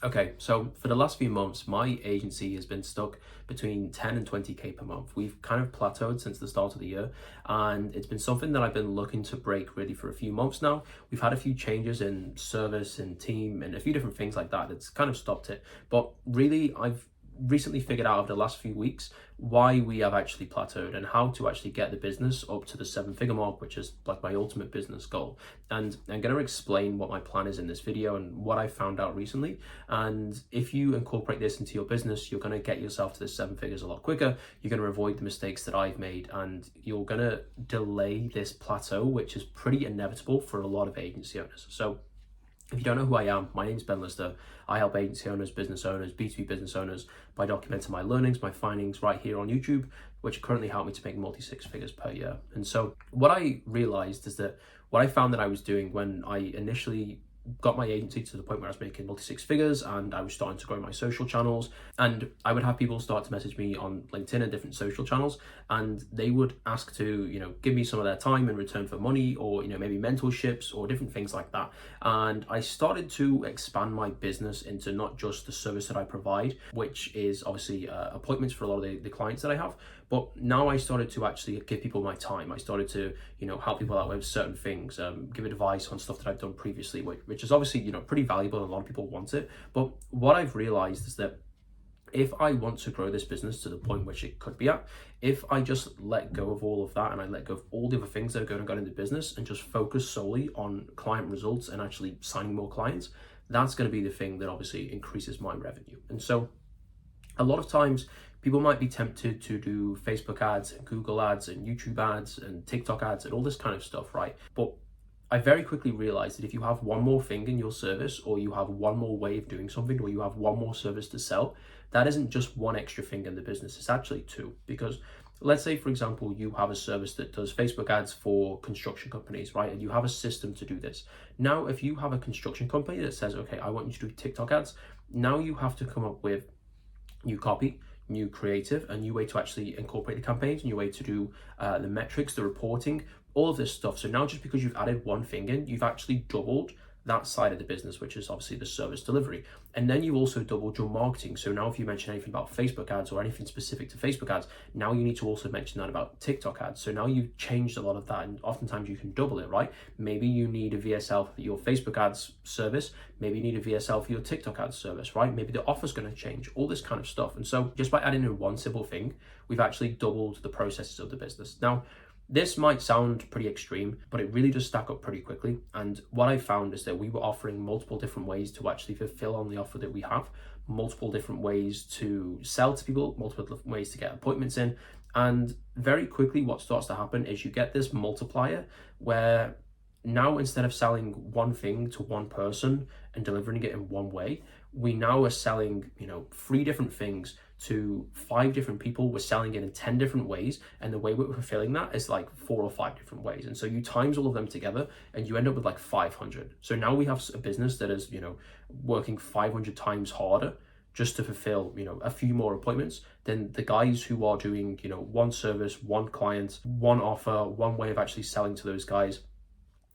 Okay, so for the last few months, my agency has been stuck between 10 and 20K per month. We've kind of plateaued since the start of the year, and it's been something that I've been looking to break really for a few months now. We've had a few changes in service and team and a few different things like that that's kind of stopped it. But really, I've recently figured out over the last few weeks why we have actually plateaued and how to actually get the business up to the 7-figure mark, which is like my ultimate business goal. And I'm going to explain what my plan is in this video and what I found out recently. And if you incorporate this into your business, you're going to get yourself to the 7 figures a lot quicker. You're going to avoid the mistakes that I've made, and you're going to delay this plateau, which is pretty inevitable for a lot of agency owners. So if you don't know who I am, my name is Ben Lister. I help agency owners, business owners, B2B business owners by documenting my learnings, my findings right here on YouTube, which currently help me to make multi-six figures per year. And so what I realized is that what I found that I was doing when I initially got my agency to the point where I was making multi-six figures and I was starting to grow my social channels, and I would have people start to message me on LinkedIn and different social channels, and they would ask to, give me some of their time in return for money, or, maybe mentorships or different things like that. And I started to expand my business into not just the service that I provide, which is obviously appointments for a lot of the clients that I have, but now I started to actually give people my time. I started to, help people out with certain things, give advice on stuff that I've done previously, which is obviously, pretty valuable and a lot of people want it. But what I've realized is that if I want to grow this business to the point which it could be at, if I just let go of all of that and I let go of all the other things that are going to go into business and just focus solely on client results and actually signing more clients, that's going to be the thing that obviously increases my revenue. And so a lot of times people might be tempted to do Facebook ads and Google ads and YouTube ads and TikTok ads and all this kind of stuff, right? But I very quickly realized that if you have one more thing in your service, or you have one more way of doing something, or you have one more service to sell, that isn't just one extra thing in the business, it's actually two. Because let's say, for example, you have a service that does Facebook ads for construction companies, right? And you have a system to do this. Now, if you have a construction company that says, okay, I want you to do TikTok ads, now you have to come up with new copy, new creative, a new way to actually incorporate the campaigns, a new way to do the metrics, the reporting, all of this stuff. So now just because you've added one thing in, you've actually doubled that side of the business, which is obviously the service delivery. And then you also doubled your marketing. So now if you mention anything about Facebook ads or anything specific to Facebook ads, now you need to also mention that about TikTok ads. So now you've changed a lot of that, and oftentimes you can double it, right? Maybe you need a VSL for your Facebook ads service. Maybe you need a VSL for your TikTok ads service, right? Maybe the offer's going to change, all this kind of stuff. And so just by adding in one simple thing, we've actually doubled the processes of the business. Now, this might sound pretty extreme, but it really does stack up pretty quickly. And what I found is that we were offering multiple different ways to actually fulfill on the offer that we have, multiple different ways to sell to people, multiple different ways to get appointments in. And very quickly, what starts to happen is you get this multiplier where now, instead of selling one thing to one person and delivering it in one way, we now are selling, 3 different things to 5 different people. We're selling it in 10 different ways, and the way we're fulfilling that is like 4 or 5 different ways. And so you times all of them together and you end up with like 500. So now we have a business that is, working 500 times harder just to fulfill, a few more appointments than the guys who are doing, one service, one client, one offer, one way of actually selling to those guys.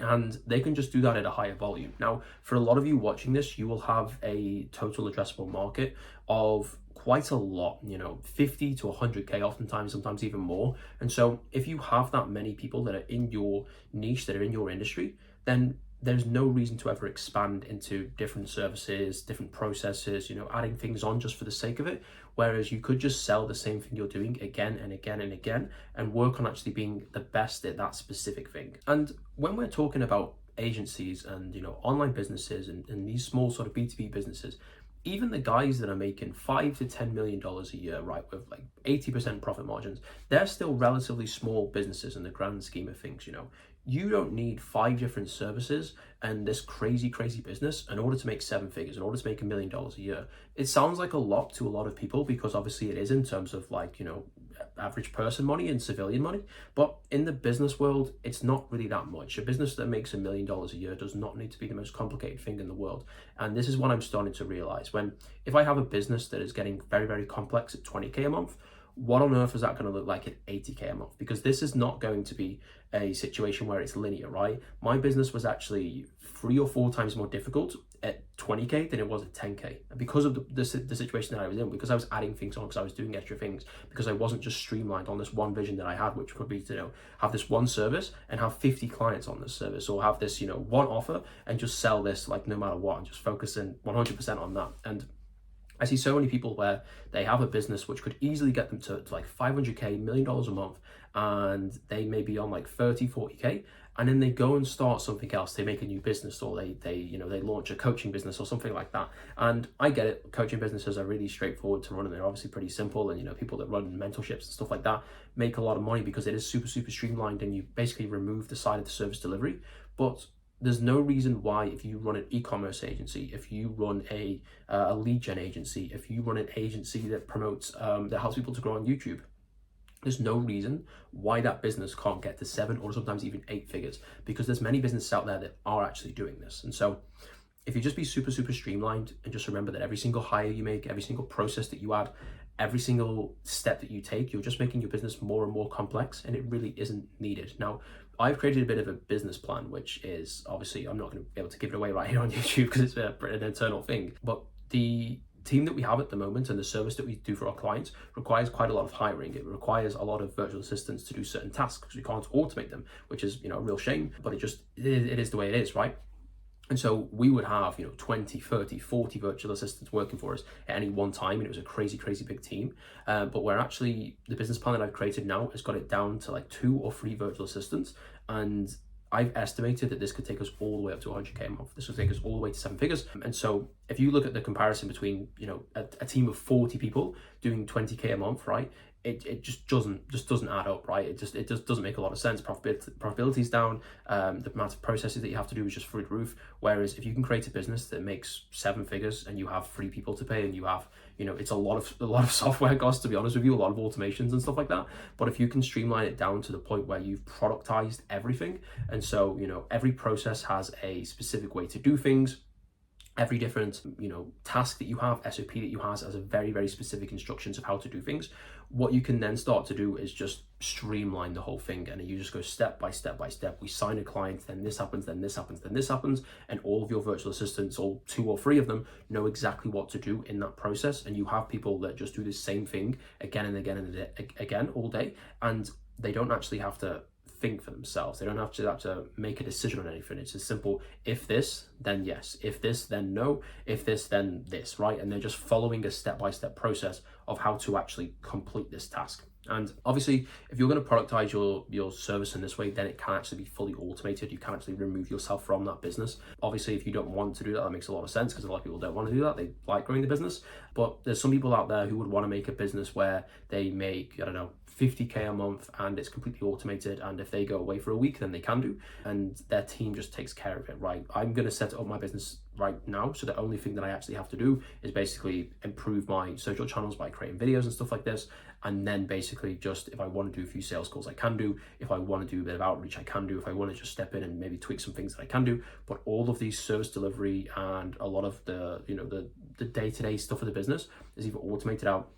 And they can just do that at a higher volume. Now, for a lot of you watching this, you will have a total addressable market of quite a lot, 50 to 100K oftentimes, sometimes even more. And so if you have that many people that are in your niche, that are in your industry, then there's no reason to ever expand into different services, different processes, adding things on just for the sake of it. Whereas you could just sell the same thing you're doing again and again and again and work on actually being the best at that specific thing. And when we're talking about agencies and, online businesses and these small sort of B2B businesses, even the guys that are making $5 to $10 million a year, right, with like 80% profit margins, they're still relatively small businesses in the grand scheme of things. You don't need 5 different services and this crazy business in order to make 7 figures, in order to make $1 million a year. It sounds like a lot to a lot of people, because obviously it is in terms of like, average person money and civilian money. But in the business world, it's not really that much. A business that makes $1 million a year does not need to be the most complicated thing in the world. And this is what I'm starting to realize. If I have a business that is getting very, very complex at 20K a month, what on earth is that going to look like at 80K a month? Because this is not going to be a situation where it's linear, right? My business was actually 3 or 4 times more difficult at 20K than it was at 10K. And because of the situation that I was in, because I was adding things on, because I was doing extra things, because I wasn't just streamlined on this one vision that I had, which could be to, have this one service and have 50 clients on this service, or have this, one offer and just sell this like no matter what, and just focusing 100% on that. And I see so many people where they have a business which could easily get them to like 500K, $1 million a month, and they may be on like 30, 40K, and then they go and start something else. They make a new business, or they launch a coaching business or something like that. And I get it, coaching businesses are really straightforward to run, and they're obviously pretty simple. And people that run mentorships and stuff like that make a lot of money because it is super, super streamlined, and you basically remove the side of the service delivery. But there's no reason why, if you run an e-commerce agency, if you run a lead gen agency, if you run an agency that promotes, that helps people to grow on YouTube, there's no reason why that business can't get to 7 or sometimes even 8 figures, because there's many businesses out there that are actually doing this. And so if you just be super, super streamlined, and just remember that every single hire you make, every single process that you add, every single step that you take, you're just making your business more and more complex, and it really isn't needed. Now, I've created a bit of a business plan, which is, obviously, I'm not going to be able to give it away right here on YouTube because it's an internal thing, but the team that we have at the moment and the service that we do for our clients requires quite a lot of hiring. It requires a lot of virtual assistants to do certain tasks because we can't automate them, which is, a real shame, but it is the way it is, right? And so we would have, 20, 30, 40 virtual assistants working for us at any one time. And it was a crazy, crazy big team. But we're actually, the business plan that I've created now has got it down to like 2 or 3 virtual assistants. And I've estimated that this could take us all the way up to 100K a month. This will take us all the way to 7 figures. And so if you look at the comparison between, a team of 40 people doing 20K a month, right? It just doesn't add up, right? It just doesn't make a lot of sense. Profitability's down. The amount of processes that you have to do is just through the roof. Whereas if you can create a business that makes 7 figures and you have 3 people to pay, and you have, it's a lot of software costs, to be honest with you, a lot of automations and stuff like that. But if you can streamline it down to the point where you've productized everything, and so every process has a specific way to do things. Every different, task that you have, SOP that you have, has a very, very specific instructions of how to do things. What you can then start to do is just streamline the whole thing, and you just go step by step by step. We sign a client, then this happens, then this happens, then this happens, and all of your virtual assistants, all 2 or 3 of them, know exactly what to do in that process. And you have people that just do the same thing again and again and again all day, and they don't actually have to think for themselves. They don't have to make a decision on anything. It's as simple: if this, then yes; if this, then no; if this, then this, right? And they're just following a step-by-step process of how to actually complete this task. And obviously, if you're going to productize your service in this way, then it can actually be fully automated. You can actually remove yourself from that business. Obviously, if you don't want to do that, that makes a lot of sense, because a lot of people don't want to do that. They like growing the business. But there's some people out there who would want to make a business where they make, 50K a month, and it's completely automated, and if they go away for a week, then they can do, and their team just takes care of it, right? I'm going to set up my business right now, so the only thing that I actually have to do is basically improve my social channels by creating videos and stuff like this, and then basically just, if I want to do a few sales calls, I can do. If I want to do a bit of outreach, I can do. If I want to just step in and maybe tweak some things, that I can do. But all of these service delivery and a lot of the the day-to-day stuff of the business is either automated out,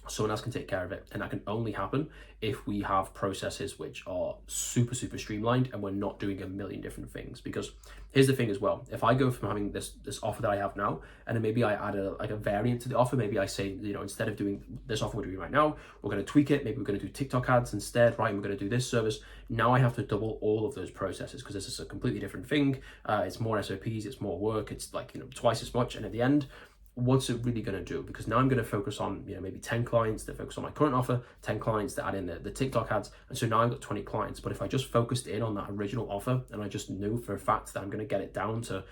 someone else can take care of it, and that can only happen if we have processes which are super, super streamlined, and we're not doing a million different things. Because here's the thing as well: if I go from having this offer that I have now, and then maybe I add a variant to the offer, maybe I say, instead of doing this offer we're doing right now, we're going to tweak it, maybe we're going to do TikTok ads instead, right? And we're going to do this service. Now I have to double all of those processes, because this is a completely different thing. It's more SOPs, it's more work, it's like twice as much, and at the end, what's it really going to do? Because now I'm going to focus on maybe 10 clients that focus on my current offer, 10 clients that add in the TikTok ads, and so now I've got 20 clients. But if I just focused in on that original offer, and I just knew for a fact that I'm going to get it down to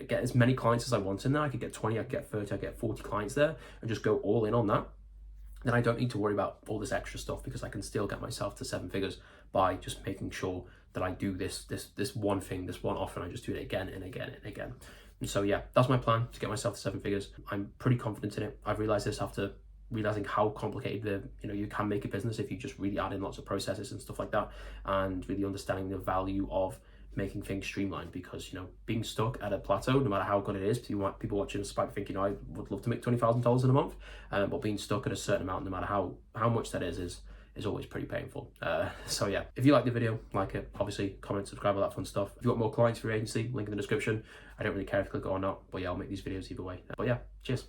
get as many clients as I want in there, I could get 20, I could get 30, I could get 40 clients there, and just go all in on that, then I don't need to worry about all this extra stuff, because I can still get myself to 7 figures by just making sure that I do this one thing, this one offer, and I just do it again and again and again. And so yeah, that's my plan, to get myself to 7 figures. I'm pretty confident in it. I've realized this after realizing how complicated you can make a business if you just really add in lots of processes and stuff like that, and really understanding the value of making things streamlined. Because being stuck at a plateau, no matter how good it is, people watching us might think, I would love to make $20,000 in a month, but being stuck at a certain amount, no matter how much that is is always pretty painful. So yeah, if you like the video, like it, obviously comment, subscribe, all that fun stuff. If you want more clients for your agency, link in the description. I don't really care if you click it or not, but yeah, I'll make these videos either way. But yeah, cheers.